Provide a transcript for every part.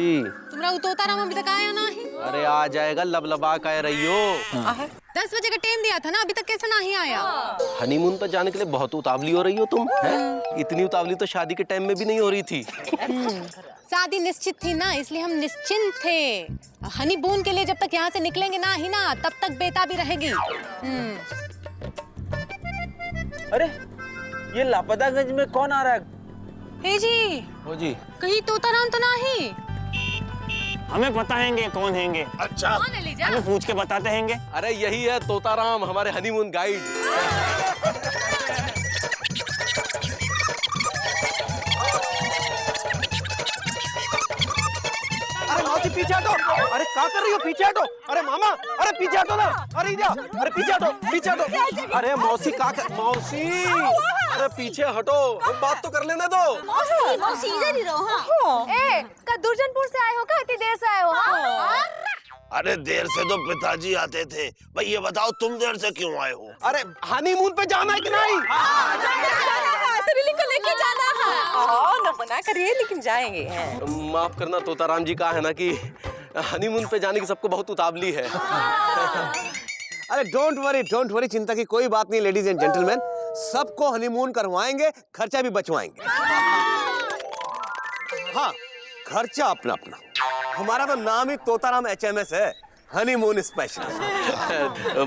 जी। तुम्हारा तोताराम अभी तक आया ना ही? अरे आ जाएगा, लबलबा कह रही हो। 10 बजे का टाइम दिया था ना, अभी तक कैसे नहीं आया? हनीमून पर जाने के लिए बहुत उतावली हो रही हो तुम, हैं? इतनी उतावली तो शादी के टाइम में भी नहीं हो रही थी। शादी निश्चित थी ना, इसलिए हम निश्चिंत थे। हनीमून के लिए जब तक यहाँ से निकलेंगे ना ही ना, तब तक बेताबी रहेगी। अरे ये लापतागंज में कौन आ रहा है? हे जी, हो जी। कहीं तोताराम तो नहीं? हमें पता हैंगे कौन हैंगे। अच्छा, कौन है लीजा? हमें पूछ के बताते हैंगे। अरे यही है तोताराम, हमारे हनीमून गाइड। अरे मौसी पीछे हटो। अरे क्या कर रही हो? पीछे हटो। अरे मामा, अरे पीछे हटो ना। अरे जा, अरे पीछे हटो, पीछे हटो। अरे मौसी मौसी, अरे पीछे हटो, हम बात तो कर लेने दो। मौसी इधर ही रहो। हाँ। ए, का दुर्जनपुर से आए हो? का इतनी देर से आए हो? हाँ? अरे देर से तो पिताजी आते थे। भाई ये बताओ तुम देर से क्यों आए हो? अरे हनीमून पे जाना है कि नहीं? सरीली को लेके जाना है। न मना करिए, लेकिन जाएंगे। माफ करना तोताराम जी, का है ना कि हनीमून पे जाने की सबको बहुत उतावली है। अरे डोंट वरी, चिंता की कोई बात नहीं लेडीज एंड जेंटलमैन, सबको हनीमून करवाएंगे, खर्चा भी बचवाएंगे। हाँ, खर्चा अपना अपना। हमारा तो नाम ही तोताराम HMS है, हनीमून स्पेशल।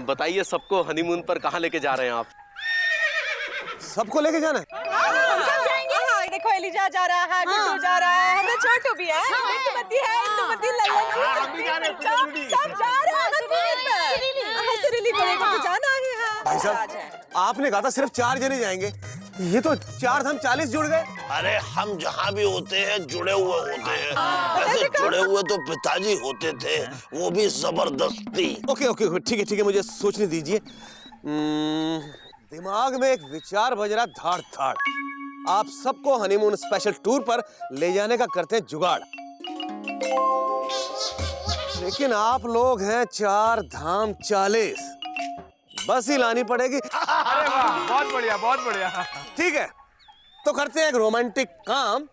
बताइए सबको हनीमून पर कहाँ लेके जा रहे हैं आप? सबको लेके जाना है? देखो एलिजा जा रहा है, गुड्डू जा रहा है, हमें छोटू भी है, इंदुमती है, इंदुमती सब जा रहे हैं। सरीली को लेकर तो जाना ही है। भाई साहब, आपने कहा था सिर्फ 4 जने जाएंगे, ये तो 4 धाम 40 जुड़ गए। अरे हम जहाँ भी होते हैं जुड़े हुए होते हैं। ऐसे जुड़े हुए तो पिताजी होते थे, वो भी जबरदस्ती। ओके, ठीक है, मुझे सोचने दीजिए। दिमाग में एक विचार बज रहा धाड़ धाड़। आप सबको हनीमून स्पेशल टूर पर ले जाने का करते हैं जुगाड़। लेकिन आप लोग हैं 4 धाम 40, बस ही लानी पड़ेगी। अरे वाह, बहुत बढ़िया, बहुत बढ़िया। ठीक है, तो करते हैं एक रोमांटिक काम।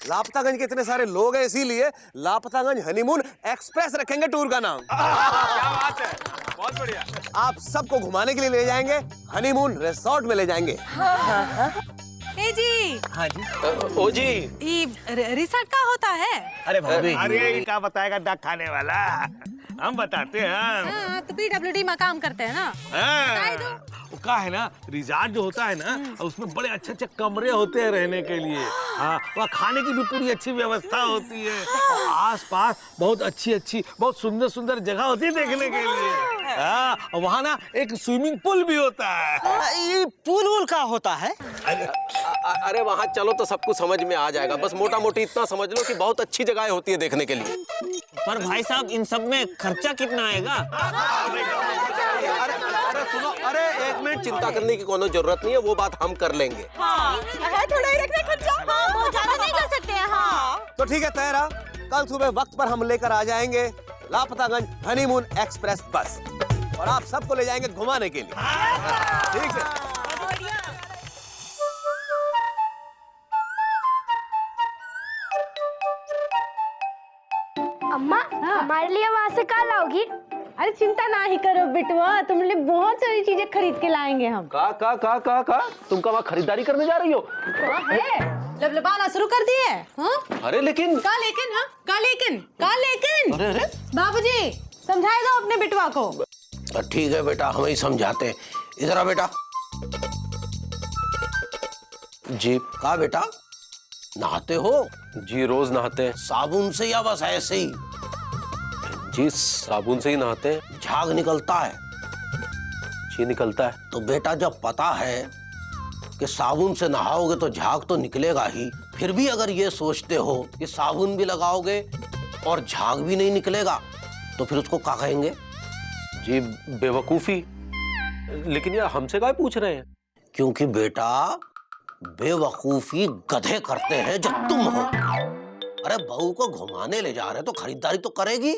लापतागंज के इतने सारे लोग हैं, इसीलिए लापतागंज हनीमून एक्सप्रेस रखेंगे टूर का नाम। क्या बात है, बहुत बढ़िया। आप सबको घुमाने के लिए ले जाएंगे, हनीमून रिसोर्ट में ले जाएंगे। हे जी। हाँ जी। ओ जी। ये रिसोर्ट का होता है? अरे भाभी, अरे क्या बताएगा डाक खाने वाला, हम बताते हैं। हाँ, तो PWD में काम करते हैं ना। बताई दो। वो क्या है ना, रिजॉर्ट जो होता है ना, उसमें बड़े अच्छे कमरे होते हैं रहने के लिए। हाँ, वहाँ खाने की भी पूरी अच्छी व्यवस्था होती है। आस पास बहुत अच्छी बहुत सुंदर जगह होती है देखने के लिए। हाँ, वहाँ ना एक स्विमिंग पूल भी होता है। ये पूल का होता है? अरे वहाँ चलो तो सब कुछ समझ में आ जाएगा। बस मोटा मोटी इतना समझ लो कि बहुत अच्छी जगह होती है देखने के लिए। पर भाई साहब, इन सब में खर्चा कितना आएगा? अरे सुनो, अरे एक मिनट, चिंता करने की कोनो जरूरत नहीं है, वो बात हम कर लेंगे। है थोड़ा ही रखना खर्चा। हाँ, बहुत ज्यादा नहीं कर सकते हैं। हाँ। तो ठीक है, तय रहा, कल सुबह वक्त पर हम लेकर आ जाएंगे लापतागंज हनीमून एक्सप्रेस बस, और आप सबको ले जाएंगे घुमाने के लिए। ठीक है। अम्मा, हमारे लिए वहाँ से क्या लाओगी? अरे चिंता ना ही करो बिटवा, तुम लिए बहुत सारी चीजें खरीद के लाएंगे हम। का तुम का वहाँ खरीदारी करने जा रही हो? लबलबाना शुरू कर दिए? हाँ? अरे लेकिन अरे बाबूजी समझाएगा अपने बिटवा को। ठीक है बेटा, हम ही समझाते हैं। इधर आ बेटा। जी। कहा बेटा, नहाते हो? जी रोज नहाते हैं। साबुन से या बस ऐसे ही? जी साबुन से ही नहाते हैं। झाग निकलता है? जी निकलता है। तो बेटा जब पता है कि साबुन से नहाओगे तो झाग तो निकलेगा ही, फिर भी अगर ये सोचते हो कि साबुन भी लगाओगे और झाग भी नहीं निकलेगा, तो फिर उसको क्या कहेंगे? जी बेवकूफी। लेकिन यार हमसे क्या पूछ रहे हैं? क्योंकि बेटा बेवकूफी गधे करते हैं जब तुम हो। अरे बहू को घुमाने ले जा रहे तो खरीदारी तो करेगी,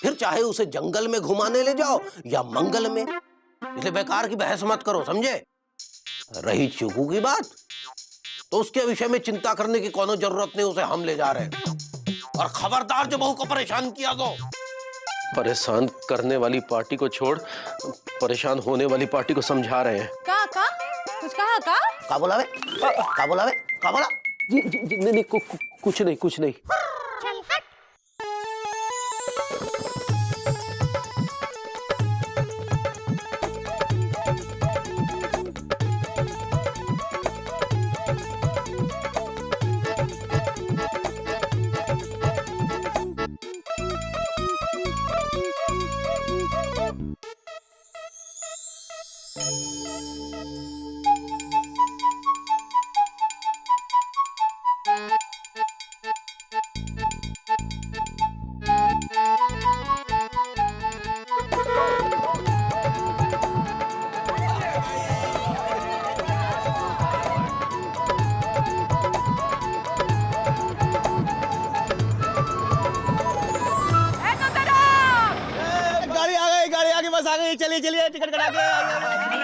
फिर चाहे उसे जंगल में घुमाने ले जाओ या मंगल में। इसलिए बेकार की बहस मत करो, समझे? रही चीकू की बात, तो उसके विषय में चिंता करने की कोनो जरूरत नहीं, उसे हम ले जा रहे हैं। और खबरदार जो बहू को परेशान किया तो। परेशान करने वाली पार्टी को छोड़, परेशान होने वाली पार्टी को समझा रहे हैं। का कुछ कहा का? का बोला बे? का बोला बे? का बोला? जी नहीं, कुछ नहीं। चल हट। गाड़ी आ गई, बस आ गई। चलिए टिकट कटा के।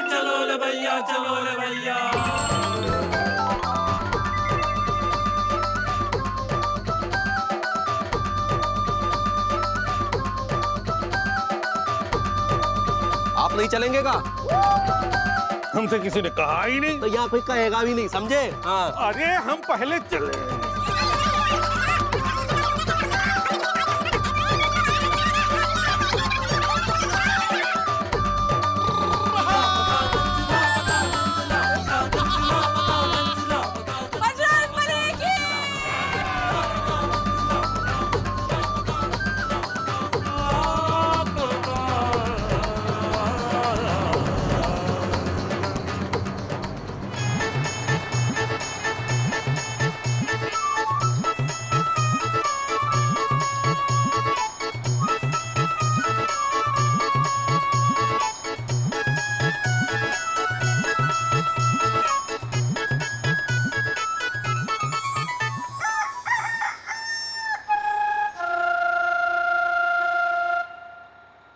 चलो ले भैया, चलो ले भैया। आप नहीं चलेंगे का? हमसे किसी ने कहा ही नहीं। तो यहाँ कोई कहेगा भी नहीं, समझे? हाँ। अरे हम पहले चले।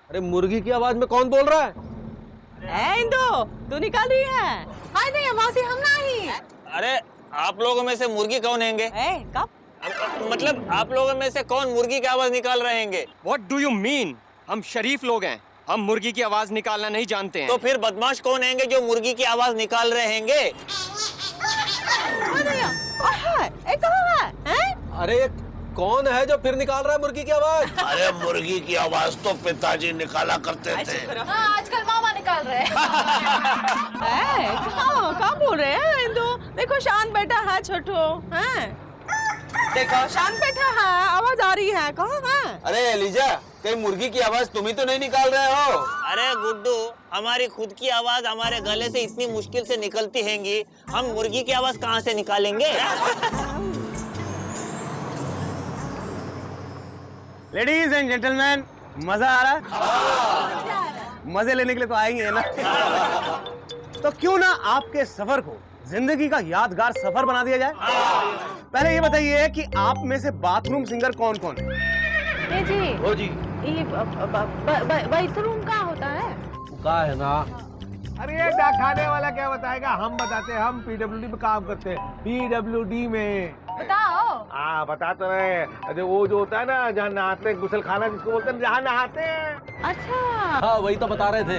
अरे मुर्गी की आवाज में कौन बोल रहा है? इंदु, तू निकाल रही है? हाय नहीं मौसी, हम नहीं। अरे आप लोगों में से मुर्गी कौन हैंगे? कब? मतलब आप लोगों में से कौन मुर्गी की आवाज निकाल रहे हैंगे? What do you mean? हम शरीफ लोग हैं, हम मुर्गी की आवाज निकालना नहीं जानते हैं। तो फिर बदमाश कौन हैंगे जो मुर्गी की आवाज निकाल रहे हैंगे? कहाँ है? अरे कौन है जो फिर निकाल रहा है मुर्गी की आवाज? अरे मुर्गी की आवाज तो पिताजी निकाला करते थे। हाँ, आजकल मामा निकाल रहे हैं। कहाँ बोल रहे हैं इंदु? देखो शान बैठा है छोटू, हैं? देखो शान बैठा है, आवाज आ रही है। कहाँ है? अरे एलिजा, कहीं मुर्गी की आवाज तुम ही तो नहीं निकाल रहे हो? अरे गुड्डू, हमारी खुद की आवाज हमारे गले से इतनी मुश्किल से निकलती हैंगी, हम मुर्गी की आवाज कहाँ से निकालेंगे? लेडीज एंड जेंटलमैन, मजा आ रहा है? मजे लेने के लिए तो आएंगे ना। तो क्यों ना आपके सफर को जिंदगी का यादगार सफर बना दिया जाए। पहले ये बताइए कि आप में से बाथरूम सिंगर कौन कौन है? जी ओ जी, ये बाथरूम का होता है? का है ना। अरे ये खाने वाला क्या बताएगा, हम बताते हैं। हम पीडब्ल्यूडी में काम करते हैं, पीडब्ल्यूडी में। बताओ। हाँ बता तो रहे। अरे वो जो होता है ना जहाँ नहाते हैं, गुसल खाना जिसको बोलते हैं, जहाँ नहाते हैं। अच्छा हाँ वही तो बता रहे थे।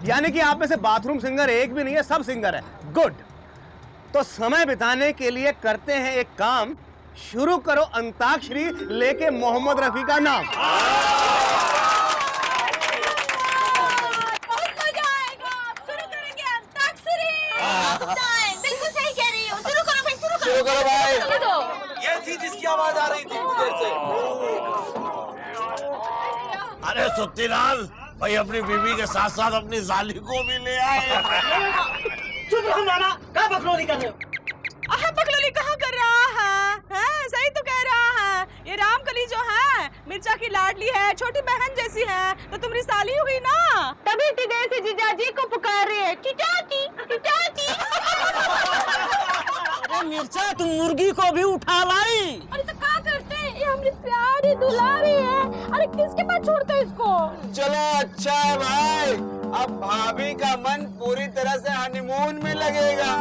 यानी कि आप में से बाथरूम सिंगर एक भी नहीं है, सब सिंगर है। गुड। तो समय बिताने के लिए करते हैं एक काम, शुरू करो अंताक्षरी लेके मोहम्मद रफी का नाम। बहुत मजा आएगा। शुरू करेंगे अंताक्षरी। बिल्कुल सही कह रही हो। शुरू करो भाई, शुरू करो भाई। ये थी जिसकी आवाज आ रही थी देर से। अरे सुत्तीलाल भाई, अपनी बीवी के साथ साथ अपनी जाली को भी ले आए। चुप रहो नाना, क्या बकलोली कर रहे हो? बकलोली कहाँ कर रहा है? हैं? सही तो कह रहा है। ये रामकली जो है मिर्चा की लाडली है, छोटी बहन जैसी है, तो तुम रिसाली हुई ना, तभी इतनी देर से जीजाजी को पुकार रही है। चिचाची, चिचाची। अरे मिर्चा, तुम मुर्गी को भी उठा लाई। अरे तो क्या करते हैं? ये हमारी प्यारी दुलारी है। अरे किसके पास छोड़ते हैं इसको? चलो अच्छा है भाई, अब भाभी का मन पूरी तरह से हनीमून में लगेगा।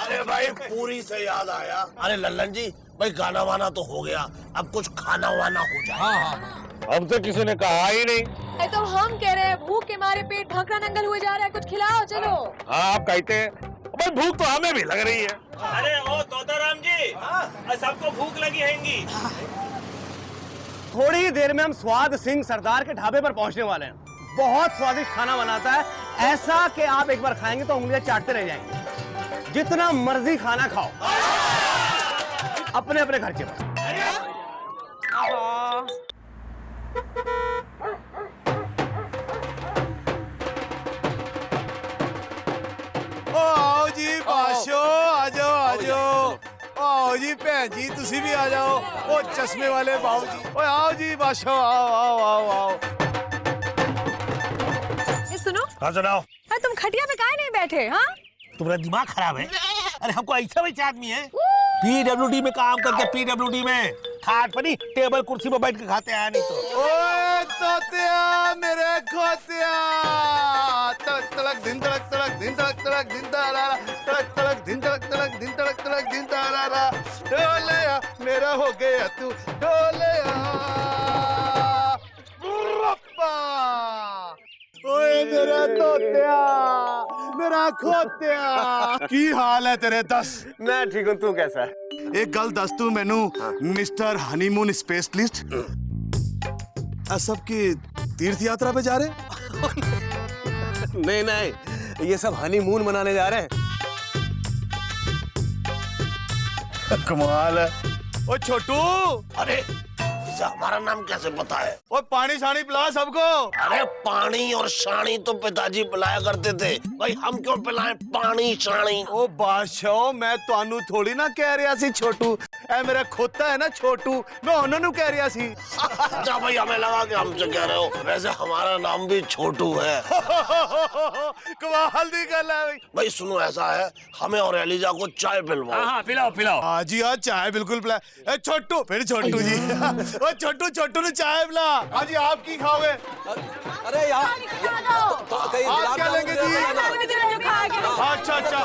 अरे भाई पूरी से याद आया। अरे लल्लन जी, भाई गाना वाना तो हो गया, अब कुछ खाना वाना हो जाए। हमसे किसी ने कहा ही नहीं। अरे तो हम कह रहे हैं भूख के मारे पेट ढकरा नंगल हुए जा रहा है, कुछ खिलाओ चलो। हाँ आप कहते हैं, भाई भूख तो हमें भी लग रही है। अरे ओ तोताराम जी, सबको भूख लगी हैंगी। थोड़ी ही देर में हम स्वाद सिंह सरदार के ढाबे पर पहुंचने वाले हैं। बहुत स्वादिष्ट खाना बनाता है, ऐसा कि आप एक बार खाएंगे तो उंगलियां चाटते रह जाएंगे। जितना मर्जी खाना खाओ, अपने अपने खर्चे पर। आओ जी बादशाह, आ जाओ आ जाओ। आओ जी भैन जी, तुसी भी आ जाओ। ओ चश्मे वाले बाबू जी, ओ आओ जी बादशाह, आओ आओ आओ आओ। ये सुनो, हाँ सुनाओ। अरे तुम खटिया पे काहे नहीं बैठे? हाँ तुम्हारा दिमाग खराब है? अरे हमको ऐसा वैसे आदमी है, पीडब्ल्यूडी में काम करके, पीडब्ल्यूडी में खाट पर नहीं, टेबल कुर्सी पर बैठ के खाते हैं। नहीं तो ओए तोतिया मेरे खोतिया, तड़क तड़क दिन तड़क तड़क दिन तड़क तड़क दिन तारा, तड़क तड़क दिन तड़क तड़क दिन तड़क तड़क दिन तारा। डोलेया मेरा हो गया तू, डोलेया रप्पा। ओए मेरा तोतिया, मेरा खोतिया, की हाल है तेरे? दस। मैं ठीक हूँ, तू कैसा है? एक गल दस तू मैनू, मिस्टर हनीमून स्पेशलिस्ट, सब की तीर्थ यात्रा पे जा रहे? नहीं नहीं, ये सब हनीमून मनाने जा रहे हैं। कमाल है। ओ छोटू, अरे इसे हमारा नाम कैसे पता है? ओ पानी शानी पिला सबको। अरे पानी और शानी तो पिताजी पिलाया करते थे, भाई हम क्यों पिलाएं पानी शानी? ओ बादशाह, मैं तानू थोड़ी ना कह रहा सी छोटू, ए मेरा खोता है ना छोटू, मैं उन्होंने कह रहा सी। अच्छा भाई, हमें लगा कि हमसे कह रहे हो, वैसे हमारा नाम भी छोटू है। कमाल दी गल है भाई। भाई सुनो, ऐसा है, हमें और एलिजा को चाय पिलवाओ। हाँ पिलाओ पिलाओ। हाँ जी हाँ, चाय बिल्कुल पिला। ए छोटू, फिर छोटू जी। ओ छोटू, छोटू ने चाय पिला। हाँ जी, आप की खाओगे? अरे यार, आप क्या लेंगे जी? अच्छा अच्छा।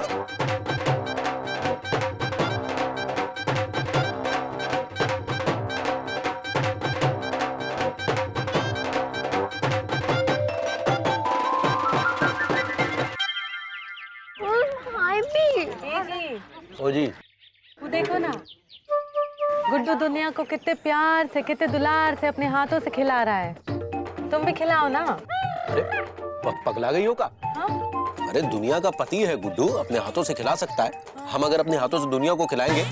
ओ जी, वो देखो ना, गुड्डू दुनिया को कितने प्यार से, कितने दुलार से अपने हाथों से खिला रहा है। तुम भी खिलाओ ना। अरे पगला गई हो का? हाँ? अरे दुनिया का पति है गुड्डू, अपने हाथों से खिला सकता है। हम अगर अपने हाथों से दुनिया को खिलाएंगे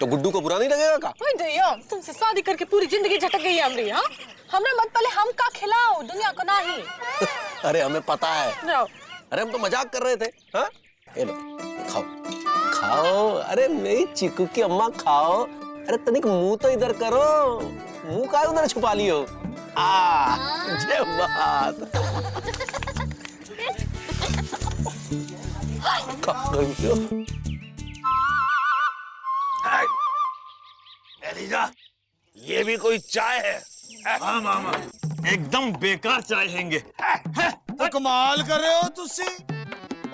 तो गुड्डू को बुरा नहीं लगेगा का? ओए दैया, तुमसे शादी करके पूरी जिंदगी झटक गई हमरी। हाँ, हमरा मत पहले हम का खिलाओ, दुनिया को नहीं। अरे हमें पता है। जाओ। अरे हम तो मजाक कर रहे थे। हाँ, ये लो खाओ खाओ। अरे मेरी चिकू की अम्मा खाओ। अरे तनिक मुंह तो इधर करो, मुंह का उधर छुपा लियो। जय बात। एलिजा, ये भी कोई चाय है? हाँ मामा, एकदम बेकार चाय हैंगे। तो कमाल कर रहे हो तुसी।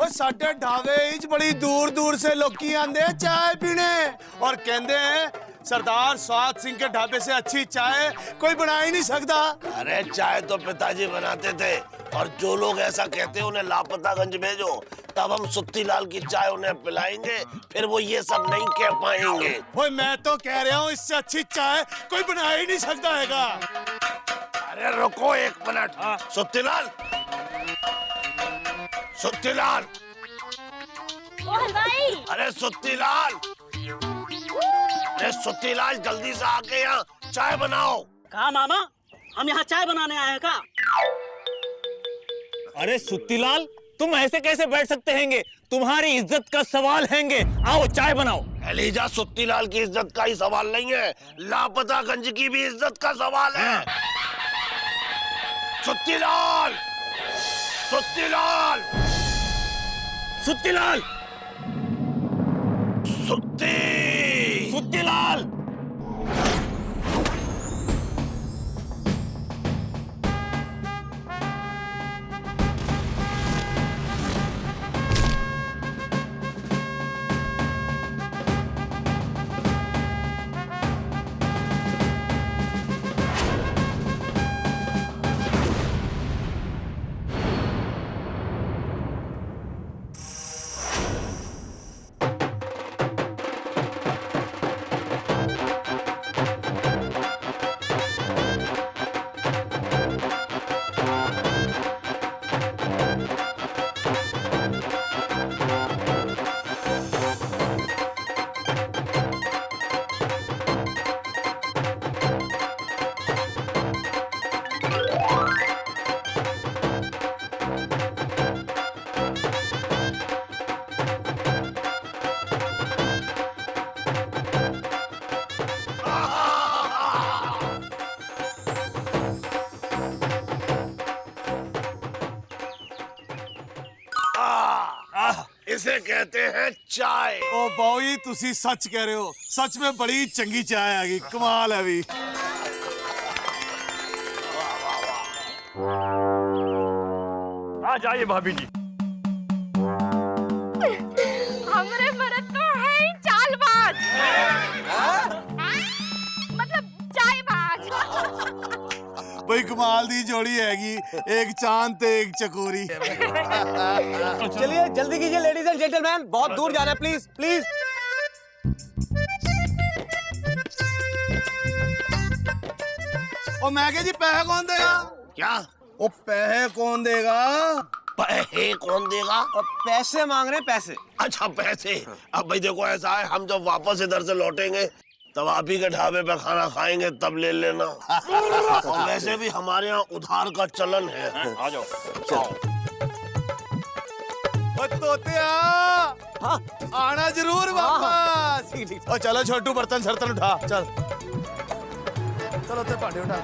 ओ साडे ढाबे इच बड़ी दूर दूर से लोकी आंदे हैं चाय पीने, और कहते हैं सरदार स्वाद सिंह के ढाबे से अच्छी चाय कोई बना ही नहीं सकता। अरे चाय तो पिताजी बनाते थे, और जो लोग ऐसा कहते हैं उन्हें लापतागंज भेजो, तब हम सुत्ती लाल की चाय उन्हें पिलाएंगे, फिर वो ये सब नहीं कह पाएंगे। ओए मैं तो कह रहा हूँ, इससे अच्छी चाय कोई बना ही नहीं सकता हैगा। अरे रुको एक मिनट। सुत्ती लाल, सुत्ती लाल, अरे सुत्ती लाल, अरे सुत्ती लाल, जल्दी से आके यहाँ चाय बनाओ। कहा मामा, हम यहाँ चाय बनाने आए हैं का? अरे सुत्तीलाल, तुम ऐसे कैसे बैठ सकते हैंगे? तुम्हारी इज्जत का सवाल हैंगे। आओ चाय बनाओ। एलिजा, सुत्ती लाल की इज्जत का ही सवाल नहीं है, लापतागंज की भी इज्जत का सवाल है। सुत्ती लाल, सुत्ती लाल, सुत्ती लाल, सुत्ती, सुत्ती लाल। इसे कहते हैं चाय। ओ बाऊ जी तुसी सच कह रहे हो, सच में बड़ी चंगी चाय आ गई, कमाल है भी। आ जाइए भाभी जी। हमरे मरद तो है ही चालबाज, मतलब चायबाज। भाई कमाल दी जोड़ी हैगी, एक चांद ते एक चकोरी। चलिए जल्दी कीजिए लेडीज एंड जेंटलमैन, बहुत दूर जाना है, प्लीज प्लीज। ओ मैं जी पैसे कौन देगा? क्या? ओ पैसे कौन देगा? पैसे कौन देगा? और पैसे मांग रहे हैं, पैसे। अच्छा पैसे। अब भाई देखो ऐसा है, हम जब वापस इधर से लौटेंगे तब आप ही के ढाबे पे खाना खाएंगे, तब ले लेना। और वैसे भी हमारे यहाँ उधार का चलन है। आ जाओ। ओ तोतिया, हाँ आना जरूर वापस। ठीक ठीक। ओ चलो छोटू बर्तन सर्तन उठा, चल चलो ते भांडे उठा।